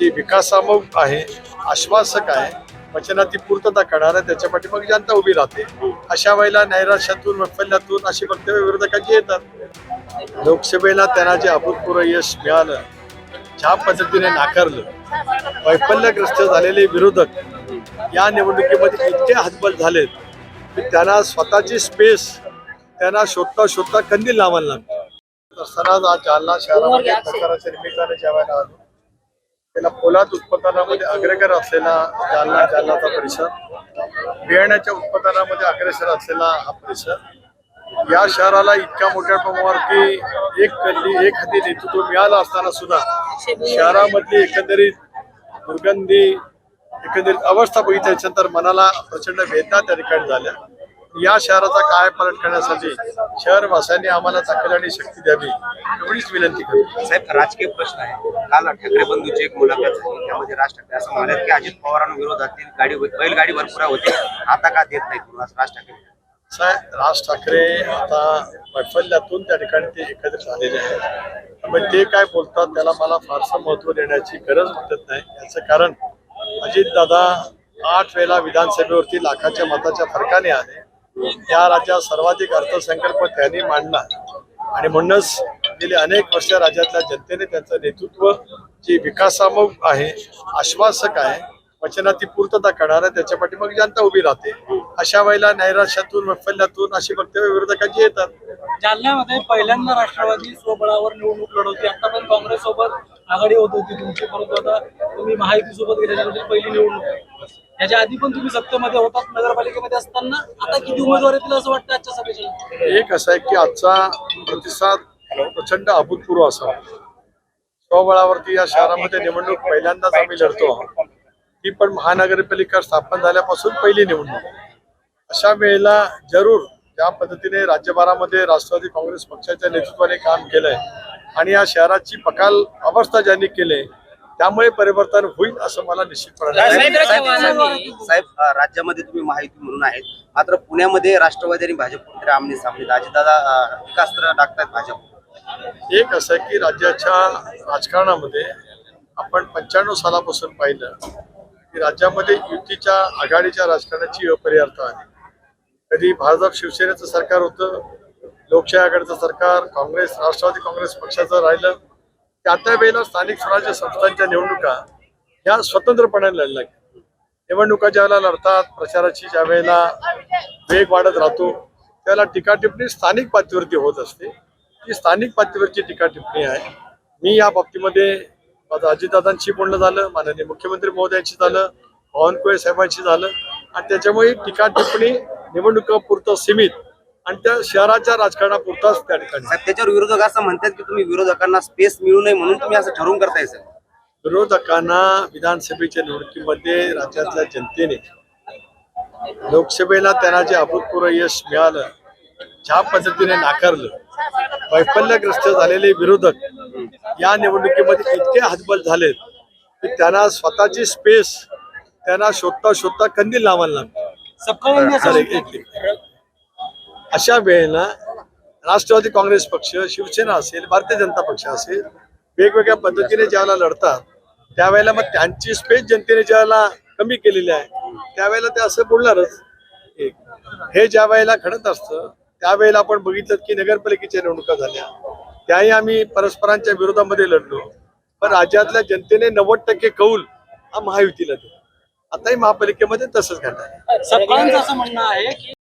की विकासामुख आहे, आश्वासक आहे, वचनाची पूर्तता करणार आहे, त्याच्या पाठीमागे जनता उभी राहते. अशा वेळेला नैराश्यातून वैफल्यातून अशी वक्तव्य विरोधकांची येतात. लोकसभेला त्यांना जे अभूतपूर्व यश मिळालं, ज्या पद्धतीने नाकारलं, वैफल्यग्रस्त झालेले विरोधक या निवडणुकीमध्ये इतके हतबल झालेत की त्यांना स्वतःची स्पेस त्यांना शोधता शोधता कंदील लावायला लागतो. असतानाच आज जालना शहरामध्ये प्रचाराच्या निमित्ताने जेवायला आलो. त्याला पोलाद उत्पादनामध्ये अग्रेसर असलेला जालनाचा परिसर, बियाण्याच्या उत्पादनामध्ये अग्रेसर असलेला हा परिसर, या शहराला इतक्या मोठ्या प्रमाणावरती एक हाती नेतृत्व मिळालं असताना सुद्धा शहरामधली एकंदरीत दुर्गंधी, एकंदरीत अवस्था बघितल्यानंतर मनाला प्रचंड वेदना त्या ठिकाणी झाल्या. या शहराचा कायापालट करण्यासाठी शहरवासियांनी आम्हाला ताकद आणि शक्ती द्यावी एवढीच विनंती करतो. साहेब, राजकीय प्रश्न आहे. काल ठाकरे बंधूची एक मुलाखत झाली, त्यामध्ये राज ठाकरे असं म्हणाले की अजित पवारांविरोधातील बैलगाडी भरपुरा होते, आता का देत नाही राज ठाकरे? साहेब, राज ठाकरे आता वैफल्यातून त्या ठिकाणी ते एकत्रित झालेले आहेत. पण ते काय बोलतात त्याला मला फारसं महत्त्व देण्याची गरज वाटत नाही. याचं कारण अजितदादा 8 वेळेला विधानसभेवरती लाखाच्या मताच्या फरकाने आले. या राज्यात सर्वाधिक अर्थसंकल्प त्यांनी मांडला आणि म्हणूनच गेली अनेक वर्ष राज्यातल्या जनतेने त्यांचं नेतृत्व जे विकासामुख आहे, आश्वासक आहे, वचनाची पूर्तता करणार आहे, त्याच्या पाठीमागे जनता उभी राहते. अशा वेळेला नैराश्यातून वैफल्यातून अशी वक्तव्य विरोधकांची येतात. जालन्यामध्ये पहिल्यांदा राष्ट्रवादी स्वबळावर निवडणूक लढवते. आता पण काँग्रेस सोबत आघाडी होत होती तुमची, परंतु आता तुम्ही महायुती सोबत गेल्यानंतर पहिली निवडणूक आहे. याच्या आधी पण तुम्ही सत्तेमध्ये होतात, नगरपालिकेमध्ये असताना. आता किती उमेदवार येतील असं वाटतं आजच्या सभेच्या? एक असं आहे की आजचा प्रतिसाद प्रचंड अभूतपूर्व असावा. स्वबळावरती या शहरामध्ये निवडणूक पहिल्यांदाच आम्ही लढतो. ती पण महानगरपालिका स्थापन झाल्यापासून पहिली निवडणूक. अशा वेळेला जरूर ज्या पद्धतीने राज्यभरामध्ये राष्ट्रवादी काँग्रेस पक्षाच्या नेतृत्वाने काम केलंय आणि या शहराची बकाल अवस्था ज्यांनी केली, त्यामुळे परिवर्तन होईल असं मला निश्चितपणे साहेब, राज्यामध्ये तुम्ही महायुती म्हणून आहेत, मात्र पुण्यामध्ये राष्ट्रवादी आणि भाजप आमने सामने अजितदादा टीकास्त्र टाकतात भाजप. एक असं आहे की राज्याच्या राजकारणामध्ये आपण 95 सालापासून पाहिलं की राज्यामध्ये युतीच्या आघाडीच्या राजकारणाची अपरिहार्यता आली. कधी भाजप शिवसेनेचं सरकार होतं, लोकशाही आघाडीचं सरकार, काँग्रेस राष्ट्रवादी काँग्रेस पक्षाचं राहिलं. त्या वेळेला स्थानिक स्वराज्य संस्थांच्या निवडणुका ह्या स्वतंत्रपणे लढल्या. निवडणुका ज्यावेळेला लढतात, प्रचाराची ज्या वेळेला वेग वाढत राहतो, त्याला टीका टिप्पणी स्थानिक पातळीवरती होत असते. ही स्थानिक पातळीवरची टीका टिप्पणी आहे. मी या बाबतीमध्ये माझं अजितदादांशी बोलणं झालं, माननीय मुख्यमंत्री महोदयांशी झालं, बावनकुळे साहेबांशी झालं आणि त्याच्यामुळे टीका टिप्पणी निवडणुकापुरतं सीमित आणि त्या शहराच्या राजकारणापुरताच त्या ठिकाणी. त्याच्यावर विरोधक असं म्हणतात की तुम्ही विरोधकांना स्पेस मिळू नये म्हणून तुम्ही असं ठरवून करताय. सर, विरोधकांना विधानसभेच्या निवडणुकीमध्ये राज्यातल्या जनतेने लोकसभेला त्यांना जे अभूतपूर्व यश मिळालं, ज्या पद्धतीने नाकारलं, वैफल्यग्रस्त झालेले विरोधक या निवडणुकीमध्ये इतके हतबल झालेत की त्यांना स्वतःची स्पेस त्यांना शोधता शोधता कंदील लावायला लागतो. अशा वेळेला राष्ट्रवादी काँग्रेस पक्ष, शिवसेना असेल, भारतीय जनता पक्ष असेल, वेगवेगळ्या पद्धतीने ज्यावेळेला लढतात त्यावेळेला मग त्यांची स्पेस जनतेने ज्यावेळेला कमी केलेली आहे त्यावेळेला ते असं बोलणारच. हे ज्या वेळेला घडत असतं त्यावेळेला आपण बघितलं की नगरपालिकेच्या निवडणुका झाल्या, त्याही आम्ही परस्परांच्या विरोधामध्ये लढलो, पण राज्यातल्या जनतेने 90% कौल हा महायुतीला दिला. आताही महापालिकेमध्ये तसंच घडलं. सगळ्यांचं असं म्हणणं आहे की